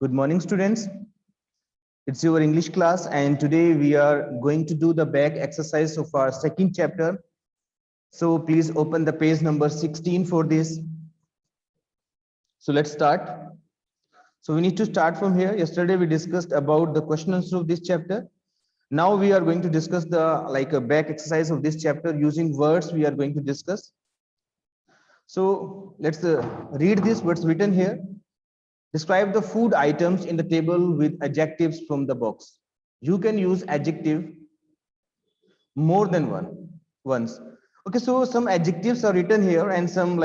Good morning, students. It's your English class, and today we are going to do the back exercise of our second chapter. So please open the page number 16 for this. So let's start. So we need to start from here. Yesterday we discussed about the question answer of this chapter. Now we are going to discuss the a back exercise of this chapter using words we are going to discuss. So let's read this what's written here. Describe the food items in the table with adjectives from the box. You can use adjective more than once. Okay, so some adjectives are written here and some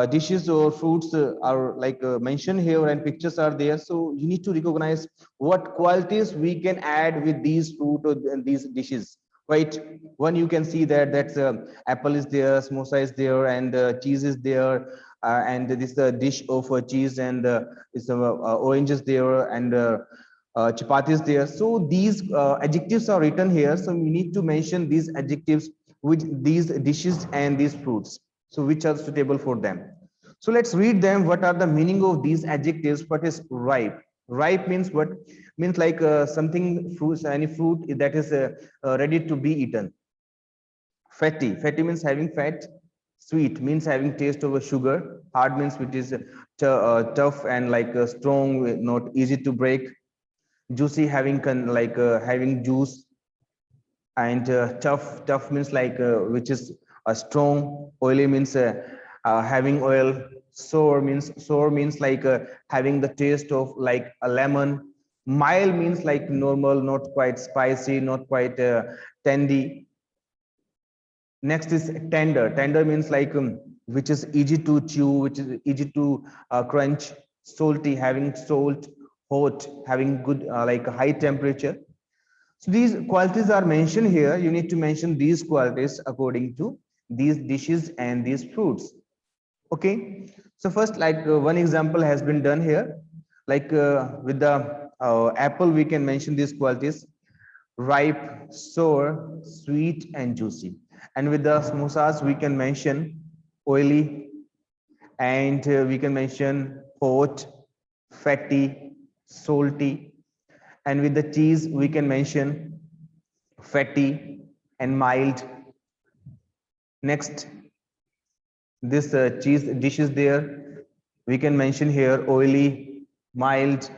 dishes or fruits are mentioned here and pictures are there. So you need to recognize what qualities we can add with these fruit or these dishes. Right, one you can see that apple is there, samosa is there, and cheese is there, and this dish of cheese and oranges there, and chapatis there. So these adjectives are written here. So we need to mention these adjectives with these dishes and these fruits. So which are suitable for them. So let's read them. What are the meaning of these adjectives? What is ripe? Ripe means what? Means something fruits, any fruit that is ready to be eaten. Fatty. Fatty means having fat. Sweet means having taste of a sugar. Hard means which is tough and strong, not easy to break. Juicy having having juice, and tough means which is strong. Oily means having oil. Sour means having the taste of like a lemon. Mild means like normal, not quite spicy, not quite tangy. Next is tender. Tender means which is easy to chew, which is easy to crunch. Salty, having salt. Hot, having good high temperature. So these qualities are mentioned here. You need to mention these qualities according to these dishes and these fruits. Okay. So first, one example has been done here. With the apple, we can mention these qualities: ripe, sour, sweet, and juicy. And with the samosas, we can mention oily, and we can mention hot, fatty, salty. And with the cheese, we can mention fatty and mild. Next, this cheese dish is there. We can mention here oily, mild.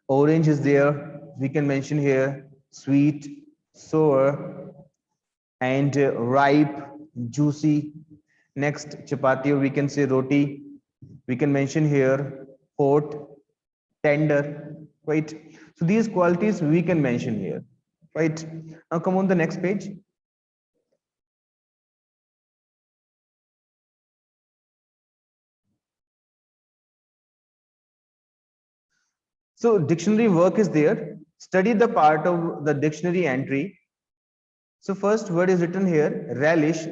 Orange is there. We can mention here sweet, sour, and ripe, juicy. Next, chapati, or we can say roti. We can mention here hot, tender, right? So these qualities we can mention here, right? Now come on the next page. So dictionary work is there. Study the part of the dictionary entry. So first word is written here, relish.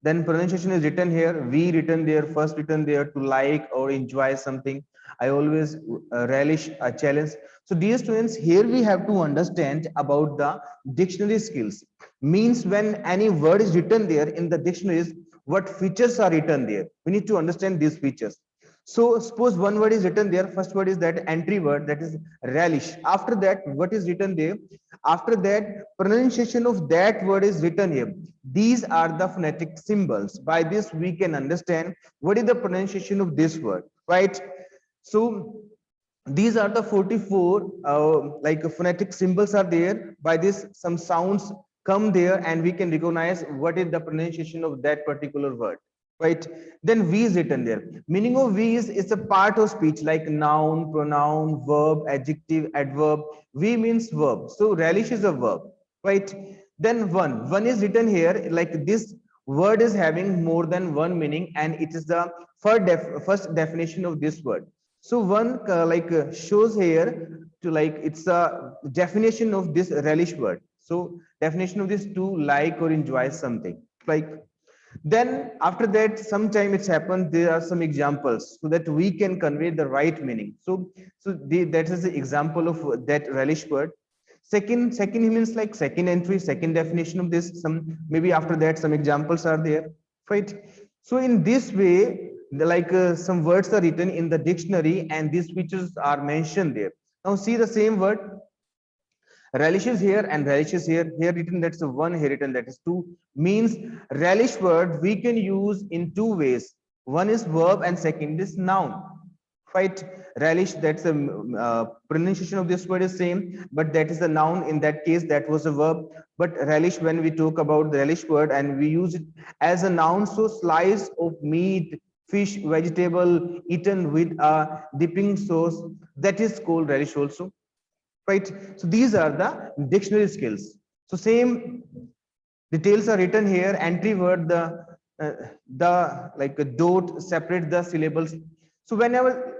Then pronunciation is written here, we written there, first written there, to like or enjoy something. I always relish a challenge. So dear students, here we have to understand about the dictionary skills. Means when any word is written there in the dictionaries, what features are written there. We need to understand these features. So suppose one word is written there. First word is that entry word, that is relish. After that, what is written there? After that, pronunciation of that word is written here. These are the phonetic symbols. By this, we can understand what is the pronunciation of this word, right? So these are the 44 phonetic symbols are there. By this, some sounds come there and we can recognize what is the pronunciation of that particular word, right? Then v is written there. Meaning of v is it's a part of speech, like noun, pronoun, verb, adjective, adverb. V means verb, so relish is a verb, right? Then one is written here, like this word is having more than one meaning and it is the first definition of this word. So one shows here to it's a definition of this relish word. So definition of this: to like or enjoy something, like. Then after that, sometime it's happened, there are some examples so that we can convey the right meaning. That is the example of that relish word. Second means like second entry, second definition of this. Some maybe after that some examples are there, right? So in this way, some words are written in the dictionary and these features are mentioned there. Now see the same word, relishes here and relishes here. Here written that's a one, here written that is two. Means relish word we can use in two ways. One is verb and second is noun. Right? Relish, that's a pronunciation of this word is same, but that is a noun. In that case, that was a verb. But relish, when we talk about the relish word and we use it as a noun, so slice of meat, fish, vegetable eaten with a dipping sauce, that is called relish also. Right? So these are the dictionary skills. So same details are written here. Entry word, the like a dot separate the syllables. So whenever,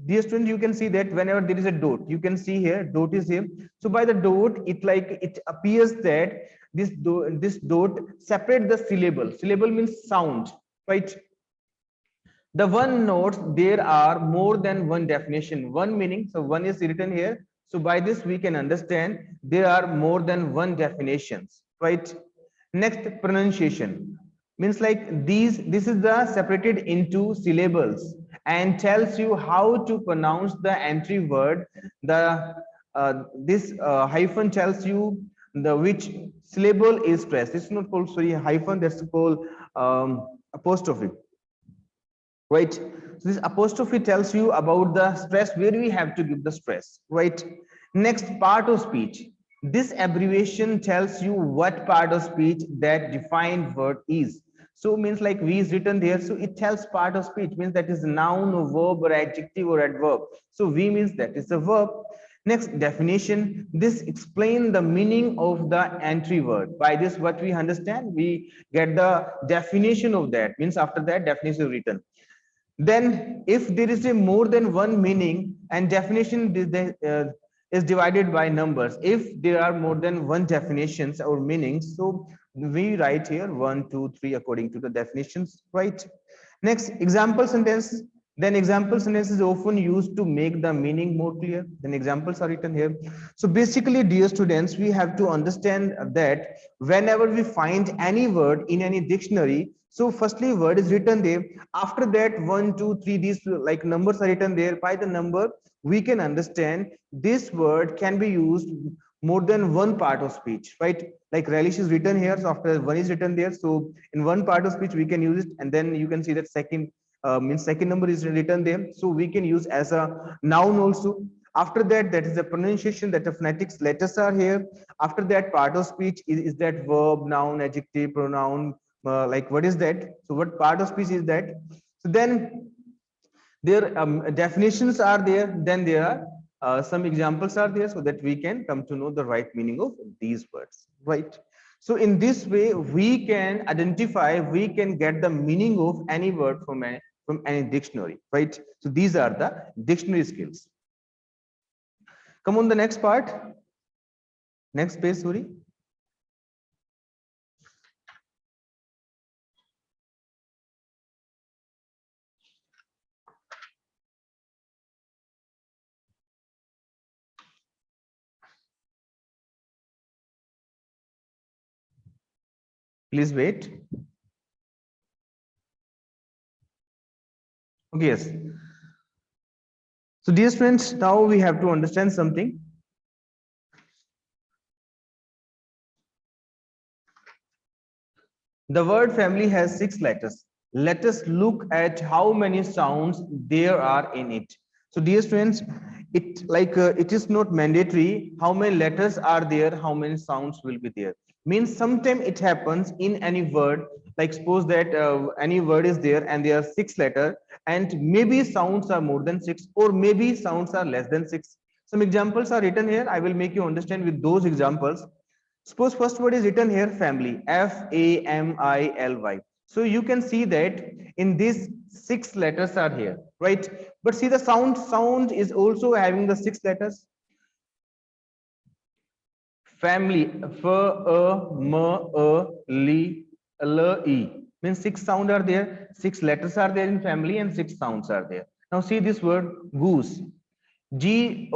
dear student, you can see that whenever there is a dot, you can see here dot is here. So by the dot, it appears that this dot separate the syllable. Syllable means sound, right? The one notes there are more than one definition, one meaning. So one is written here. So by this we can understand there are more than one definitions, right? Next, pronunciation means like this is the separated into syllables and tells you how to pronounce the entry word. The this hyphen tells you the which syllable is stressed. It's not called, sorry, hyphen, that's called apostrophe, right? So this apostrophe tells you about the stress, where we have to give the stress, right? Next, part of speech. This abbreviation tells you what part of speech that defined word is. So means like we is written there, so it tells part of speech, means that is noun or verb or adjective or adverb. So we means that is a verb. Next, definition. This explain the meaning of the entry word. By this what we understand, we get the definition of that, means after that definition is written. Then if there is a more than one meaning and definition is divided by numbers, if there are more than one definitions or meanings, so we write here 1 2 3 according to the definitions, right? Next, example sentence. Then example sentence is often used to make the meaning more clear. Then examples are written here. So basically, dear students, we have to understand that whenever we find any word in any dictionary, so firstly word is written there. After that 1 2 3, these like numbers are written there. By the number we can understand this word can be used more than one part of speech, right? Like relish is written here, so after one is written there, so in one part of speech we can use it. And then you can see that second means second number is written there, so we can use as a noun also. After that, that is the pronunciation, that the phonetics letters are here. After that, part of speech is that verb, noun, adjective, pronoun, like what is that? So what part of speech is that? So then their definitions are there. Then there are some examples are there, so that we can come to know the right meaning of these words, right? So in this way we can identify, we can get the meaning of any word from any dictionary, right? So these are the dictionary skills. Come on, the next part, next page, sorry. Please wait. Okay, yes. So dear friends, now we have to understand something. The word family has 6 letters. Let us look at how many sounds there are in it. So dear students, it is not mandatory how many letters are there, how many sounds will be there. Means sometimes it happens in any word, like suppose that any word is there and there are 6 letters, and maybe sounds are more than 6 or maybe sounds are less than 6. Some examples are written here. I will make you understand with those examples. Suppose first word is written here, family, F-A-M-I-L-Y. So you can see that in this 6 letters are here, right? But see the sound is also having the 6 letters. Family, F-A-M-A-L-E, means 6 sound are there, 6 letters are there in family and 6 sounds are there. Now see this word, goose. Goose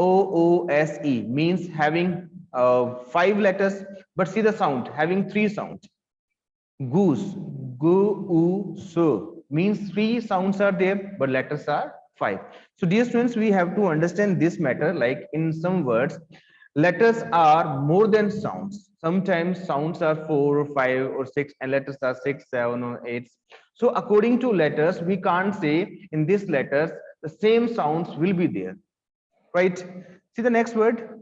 means having 5 letters, but see the sound having 3 sounds. Goose, goose, means 3 sounds are there, but letters are 5. So dear students, we have to understand this matter, like in some words, letters are more than sounds. Sometimes sounds are 4 or 5 or 6 and letters are 6, 7 or 8. So according to letters, we can't say in these letters the same sounds will be there, right? See the next word.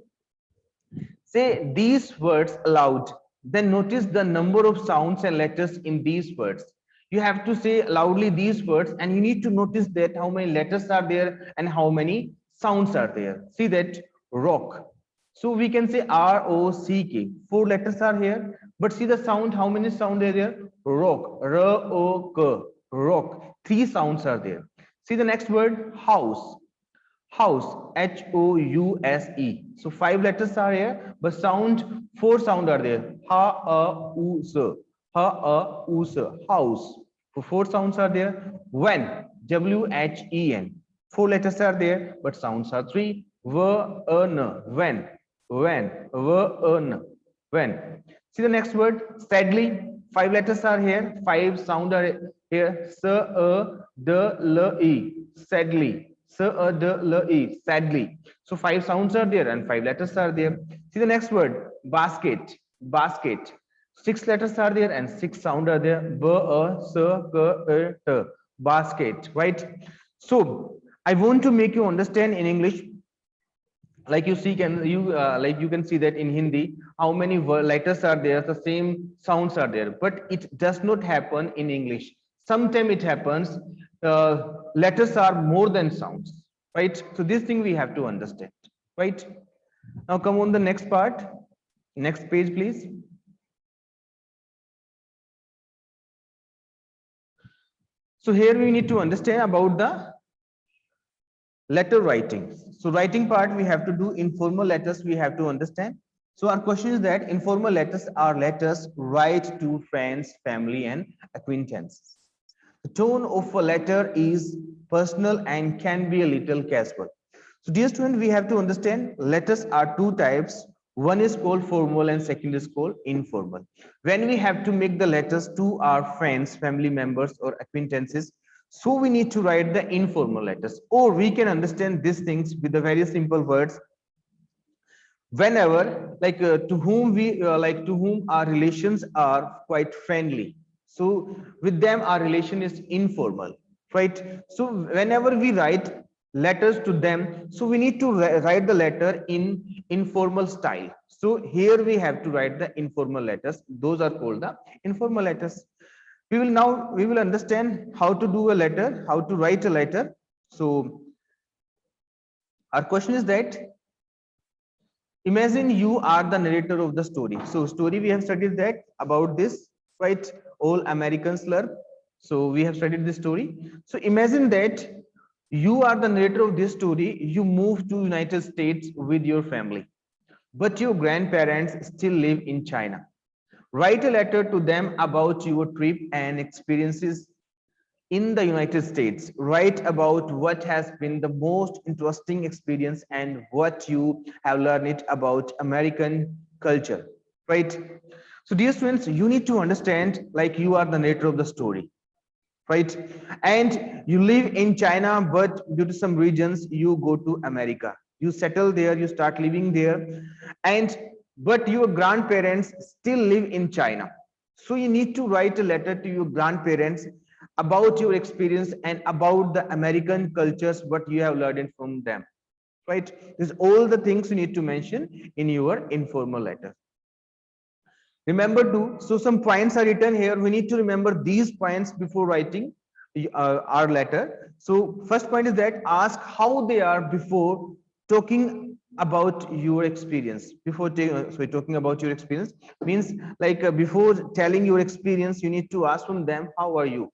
Say these words aloud. Then notice the number of sounds and letters in these words. You have to say loudly these words and you need to notice that how many letters are there and how many sounds are there. See that rock. So we can say R-O-C-K. 4 letters are here. But see the sound, how many sounds are there? Rock. R-O-K. Rock. 3 sounds are there. See the next word, house. House, H-O-U-S-E. So 5 letters are here, but sound 4 sound are there. Ha, a, u, s. Ha, a, u, s. House. So 4 sounds are there. When, W-H-E-N. 4 letters are there, but sounds are 3. V, n. When, v, n. When. See the next word, sadly. 5 letters are here. 5 sound are here. S, a, d, l, e. Sadly. Sadly. So 5 sounds are there and 5 letters are there. See the next word, basket. Basket. 6 letters are there and 6 sound are there. B, A, S, K, E, T. Basket, right? So I want to make you understand in English. Like you see, like you can see that in Hindi, how many letters are there, the same sounds are there, but it does not happen in English. Sometimes it happens, letters are more than sounds, right? So this thing we have to understand, right? Now come on the next part, next page, please. So here we need to understand about the letter writing. So writing part we have to do, informal letters we have to understand. So our question is that informal letters are letters write to friends, family and acquaintances. The tone of a letter is personal and can be a little casual. So dear student, we have to understand letters are 2 types. One is called formal and second is called informal. When we have to make the letters to our friends, family members or acquaintances, so we need to write the informal letters, or we can understand these things with the very simple words. Whenever, like to whom our relations are quite friendly, so with them our relation is informal, right? So whenever we write letters to them, so we need to write the letter in informal style. So here we have to write the informal letters. Those are called the informal letters. We will understand how to do a letter, how to write a letter. So our question is that imagine you are the narrator of the story. So story we have studied that about this, right? All American slur. So we have studied this story. So imagine that you are the narrator of this story. You move to United States with your family, but your grandparents still live in China. Write a letter to them about your trip and experiences in the United States. Write about what has been the most interesting experience and what you have learned about American culture, right? So dear students, you need to understand like you are the narrator of the story, right? And you live in China, but due to some reasons, you go to America. You settle there, you start living there, and but your grandparents still live in China. So you need to write a letter to your grandparents about your experience and about the American cultures, what you have learned from them, right? These all the things you need to mention in your informal letter. Remember to, so some points are written here. We need to remember these points before writing our letter. So first point is that ask how they are before talking about your experience. Before talking about your experience means like before telling your experience, you need to ask from them, how are you?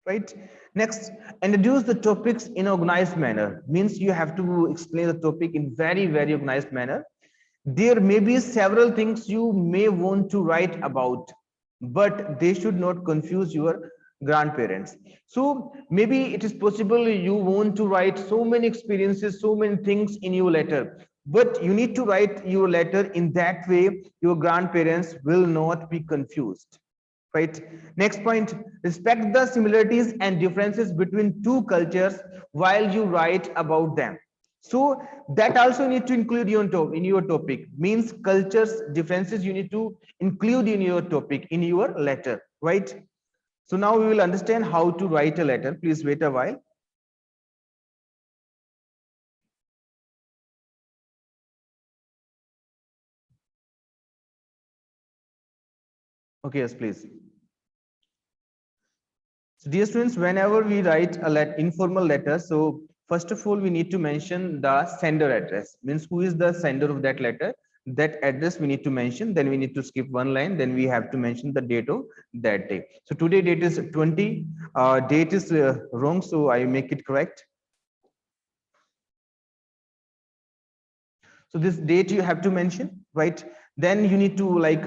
Right? Next, introduce the topics in organized manner. Means you have to explain the topic in very, very organized manner. There may be several things you may want to write about, but they should not confuse your grandparents. So maybe it is possible you want to write so many experiences, so many things in your letter, but you need to write your letter in that way your grandparents will not be confused, right? Next point, respect the similarities and differences between two cultures while you write about them. So that also need to include in your topic, means cultures differences you need to include in your topic, in your letter, right? So now we will understand how to write a letter. Please wait a while. Okay, yes, please. So dear students, whenever we write a informal letter, so first of all, we need to mention the sender address, means who is the sender of that letter. That address we need to mention, then we need to skip one line, then we have to mention the date of that day. So today date is 20, date is wrong, so I make it correct. So this date you have to mention, right? Then you need to like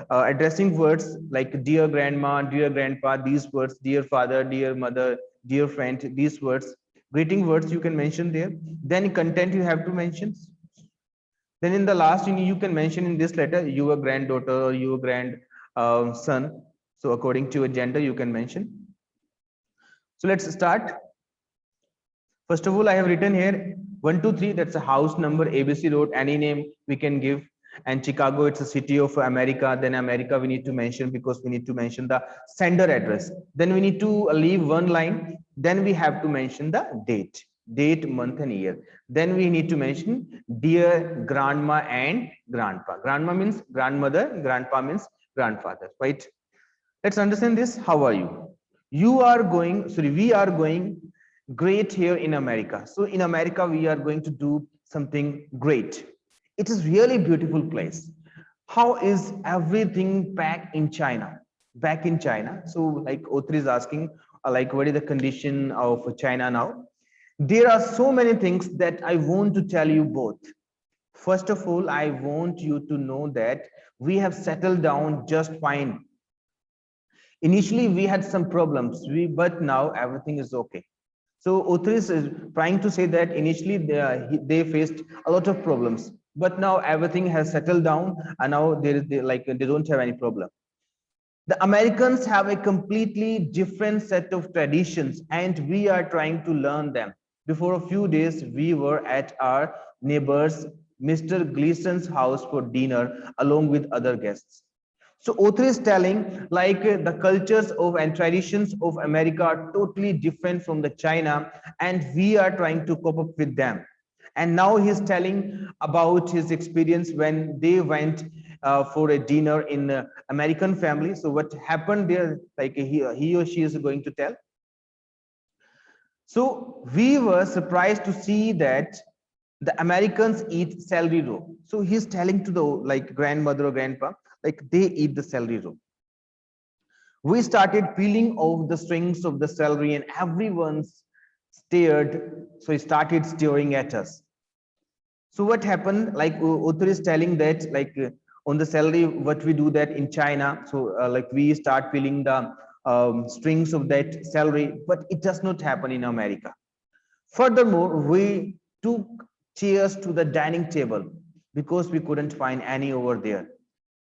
addressing words like dear grandma, dear grandpa, these words, dear father, dear mother, dear friend, these words, greeting words you can mention there. Then content you have to mention. Then in the last you can mention in this letter your granddaughter or your grand son. So according to your gender you can mention. So let's start. First of all, I have written here 123. That's a house number, ABC Road, any name we can give. And Chicago, it's a city of America. Then America we need to mention because we need to mention the sender address. Then we need to leave one line. Then we have to mention the date, month, and year. Then we need to mention dear grandma and grandpa. Grandma means grandmother, grandpa means grandfather, right? Let's understand this. How are you? We are going great here in America. So in America, we are going to do something great. It is really beautiful place. How is everything back in China? Back in China. So like O3 is asking, like what is the condition of China now? There are so many things that I want to tell you both. First of all, I want you to know that we have settled down just fine. Initially, we had some problems, but now everything is okay. So O3 is trying to say that initially they faced a lot of problems, but now everything has settled down, and now they don't have any problem. The Americans have a completely different set of traditions, and we are trying to learn them. Before a few days, we were at our neighbor's Mr. Gleason's house for dinner along with other guests. So O3 is telling like the cultures of and traditions of America are totally different from the China, and we are trying to cope up with them. And now he's telling about his experience when they went for a dinner in American family. So what happened there, like he or she is going to tell. So we were surprised to see that the Americans eat celery roll. So he's telling to the like grandmother or grandpa, like they eat the celery roll. We started peeling off the strings of the celery and everyone stared. So he started staring at us. So what happened, like Uthar is telling that like on the celery, what we do that in China. So like we start peeling the strings of that celery, but it does not happen in America. Furthermore, we took chairs to the dining table because we couldn't find any over there.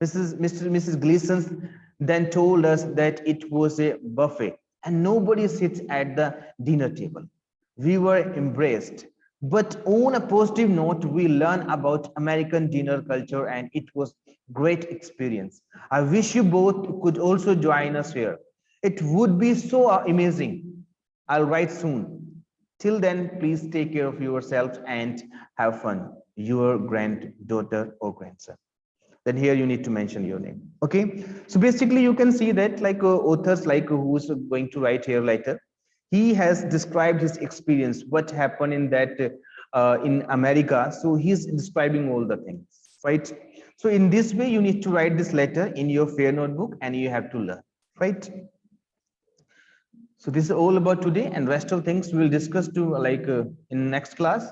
Mrs. Gleason then told us that it was a buffet and nobody sits at the dinner table. We were embraced. But on a positive note, we learned about American dinner culture and it was great experience. I wish you both could also join us here. It would be so amazing. I'll write soon. Till then, please take care of yourselves and have fun. Your granddaughter or grandson. Then here you need to mention your name. Okay. So basically you can see that like authors like who's going to write here later, he has described his experience, what happened in that in America. So he's describing all the things, right? So in this way, you need to write this letter in your fair notebook and you have to learn, right? So this is all about today, and rest of things we will discuss to like in next class.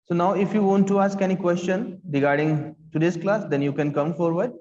So now if you want to ask any question regarding today's class, then you can come forward.